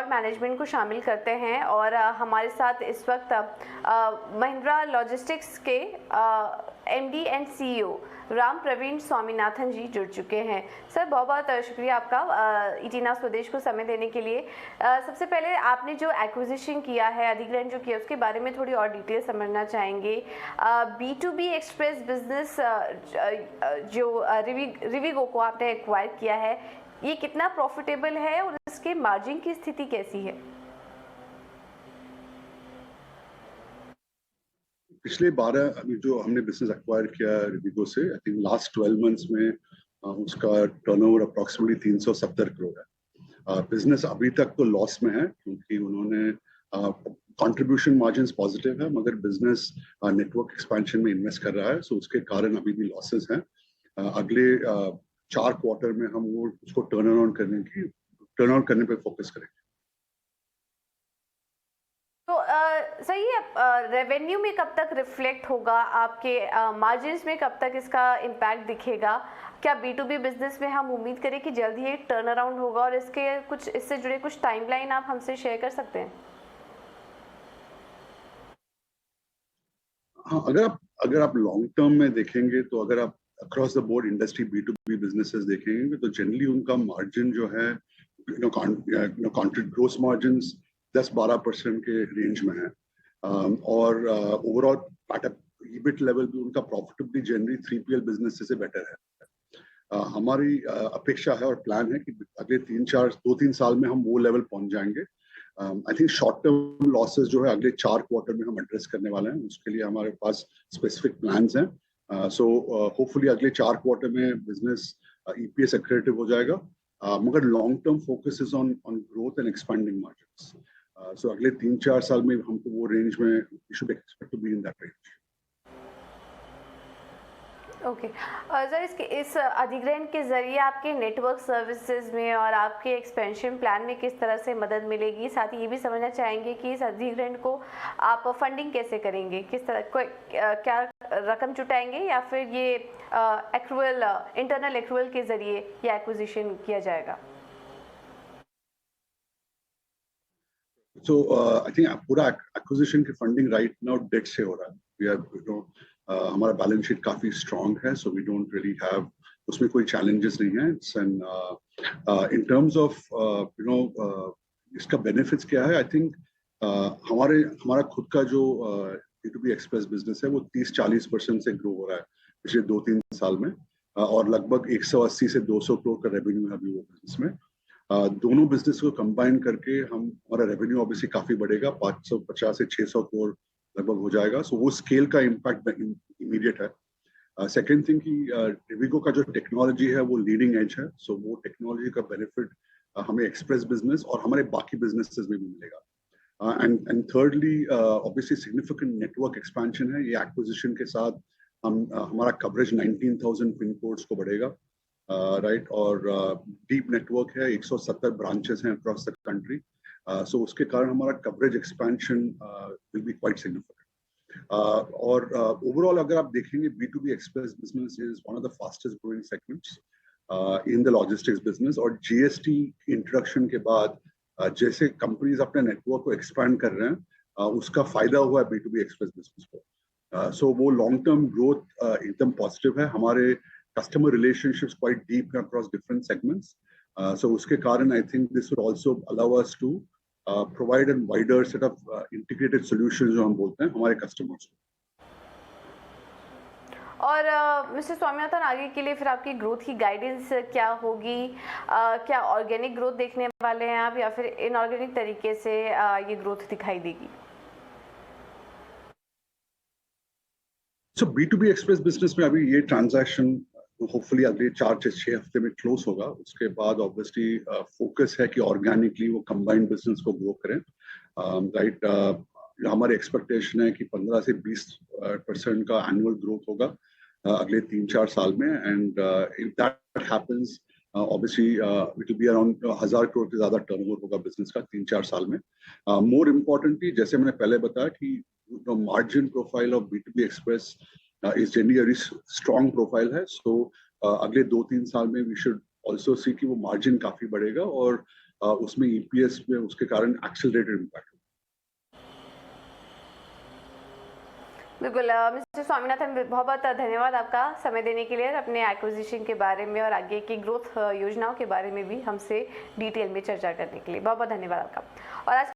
और मैनेजमेंट को शामिल करते हैं और हमारे साथ इस वक्त महिंद्रा लॉजिस्टिक्स के MD and CEO Ram Praveen Swaminathan ji जुड़ चुके हैं। सर बहुत बहुत शुक्रिया आपका इटीना स्वदेश को समय देने के लिए। सबसे पहले आपने जो एक्विजिशन किया है, अधिग्रहण जो किया, उसके बारे में थोड़ी और डिटेल समझना चाहेंगे। B2B एक्सप्रेस बिजनेस जो रिविगो को आपने एक्वायर किया है, ये कितना प्रॉफिटेबल है और इसके मार्जिन की स्थिति कैसी है? पिछले 12 अभी जो हमने बिजनेस एक्वायर किया रिविगो से, आई थिंक लास्ट 12 मंथ्स में उसका टर्नओवर अप्रॉक्सीमेटली 370 करोड़ है। बिजनेस अभी तक तो लॉस में है क्योंकि उन्होंने कंट्रीब्यूशन मार्जिन्स पॉजिटिव है मगर बिजनेस नेटवर्क एक्सपेंशन में इन्वेस्ट कर रहा है, सो उसके कारण अभी भी लॉसेस हैं। अगले 4 क्वार्टर में हम वो उसको टर्न अराउंड करने पे फोकस करेंगे। तो सही है, रेवेन्यू में कब तक रिफ्लेक्ट होगा, आपके मार्जिन्स में कब तक इसका इम्पैक्ट दिखेगा? क्या B2B बिजनेस में हम उम्मीद करें कि जल्द ही एक टर्न अराउंड होगा और इससे जुड़े कुछ टाइमलाइन आप हमसे शेयर कर सकते हैं? हाँ, अगर आप लॉन्ग टर्म में देखेंगे तो अगर आप across the board industry B2B businesses देखेंगे तो जनरली उनका मार्जिन जो है ग्रोस मार्जिन्स 10-12% के रेंज में है और ओवरऑल EBIT लेवल भी उनका प्रॉफिटेबली जनरली 3PL बिजनेस से बेटर है। हमारी अपेक्षा है और प्लान है कि अगले 2-3 साल में हम वो लेवल पहुंच जाएंगे। I think short term losses जो है अगले 4 क्वार्टर में हम एड्रेस करने वाले हैं, उसके लिए हमारे पास स्पेसिफिक प्लान्स हैं। सो होपफुली अगले 4 क्वार्टर में बिजनेस EPS एक्रेटिव हो जाएगा, मगर long term focus is on growth and expanding margins. So अगले 3-4 साल में हमको वो रेंज में we should expect to be in that range. Okay sir, इस अधिग्रहण के जरिए आपके नेटवर्क सर्विसेज में और आपके एक्सपेंशन प्लान में किस तरह से मदद मिलेगी? साथ ही ये भी समझना चाहेंगे कि इस अधिग्रहण को आप फंडिंग कैसे करेंगे, किस तरह क्या रकम जुटाएंगे या फिर ये इंटरनल एक्रूअल के जरिए ये एक्विजिशन किया जाएगा? So I think पूरा एक्विजिशन की फंडिंग राइट नाउ डेट से हो रहा है। हमारा बैलेंस शीट काफी स्ट्रांग है, so we don't really have उसमें कोई चैलेंजेस नहीं है। इन टर्म्स ऑफ इसका बेनिफिट्स क्या है, आई थिंक हमारा खुद का जो B2B एक्सप्रेस बिजनेस है वो 30-40% से ग्रो हो रहा है पिछले 2-3 साल में और लगभग 180 से 200 करोड़ का रेवेन्यू है अभी वो बिजनेस में। दोनों बिजनेस को कंबाइन करके हमारा रेवेन्यू ऑब्वियसली काफी बढ़ेगा, 550 से 600 करोड़ लगभग हो जाएगा। सो वो स्केल का इम्पैक्ट इमीडिएट है। सेकेंड थिंग कि रिविगो का जो टेक्नोलॉजी है वो लीडिंग एज है, सो वो टेक्नोलॉजी का बेनिफिट हमें एक्सप्रेस बिजनेस और हमारे बाकी बिजनेसेस में भी मिलेगा। And thirdly obviously significant network expansion है। ये एक्विजिशन के साथ हमारा कवरेज 19,000 पिन कोड्स को बढ़ेगा, राइट, और डीप नेटवर्क है, 170 ब्रांचेस हैं अक्रॉस द कंट्री। सो उसके कारण हमारा coverage expansion will be quite significant. और ओवरऑल अगर आप देखेंगे B2B express business is one of the fastest growing segments in the logistics business. और GST इंट्रोडक्शन के बाद जैसे कंपनीज अपने नेटवर्क को एक्सपैंड कर रहे हैं उसका फायदा हुआ है B2B एक्सप्रेस बिजनेस को। सो वो लॉन्ग टर्म ग्रोथ एकदम पॉजिटिव है। हमारे कस्टमर रिलेशनशिप्स क्वाइट डीप हैं अक्रॉस डिफरेंट सेगमेंट्स, सो उसके कारण I think this would also allow us to provide an wider set of integrated solutions जो हम बोलते हैं हमारे कस्टमर्स को। और मिस्टर स्वामीनाथन, आगे के लिए फिर आपकी ग्रोथ की गाइडेंस क्या होगी? क्या ऑर्गेनिक ग्रोथ देखने वाले हैं आप या फिर इनऑर्गेनिक तरीके से ये ग्रोथ दिखाई देगी? सो B2B एक्सप्रेस बिजनेस में अभी ये ट्रांजैक्शन होपफुली अगले 4 से 6 हफ्ते में क्लोज होगा। उसके बाद ऑब्वियसली फोकस है कि ऑर्गेनिकली वो कंबाइंड बिजनेस को ग्रो करें, राइट। हमारी एक्सपेक्टेशन है कि 15 से 20% का एनुअल ग्रोथ होगा अगले 3-4 साल में। And if that happens obviously it will be around 1000 crore से ज्यादा टर्नओवर होगा बिजनेस का 3-4 साल में। मोर इम्पोर्टेंटली, जैसे मैंने पहले बताया कि margin profile of B2B express is generally a very strong profile है। So अगले 2-3 साल में we should also see कि वो मार्जिन काफी बढ़ेगा और उसमें EPS में उसके कारण एक्सेलरेटेड इम्पैक्ट। बिल्कुल मिस्टर स्वामीनाथन, बहुत बहुत धन्यवाद आपका समय देने के लिए और अपने एक्विजिशन के बारे में और आगे की ग्रोथ योजनाओं के बारे में भी हमसे डिटेल में चर्चा करने के लिए बहुत बहुत धन्यवाद आपका। और आज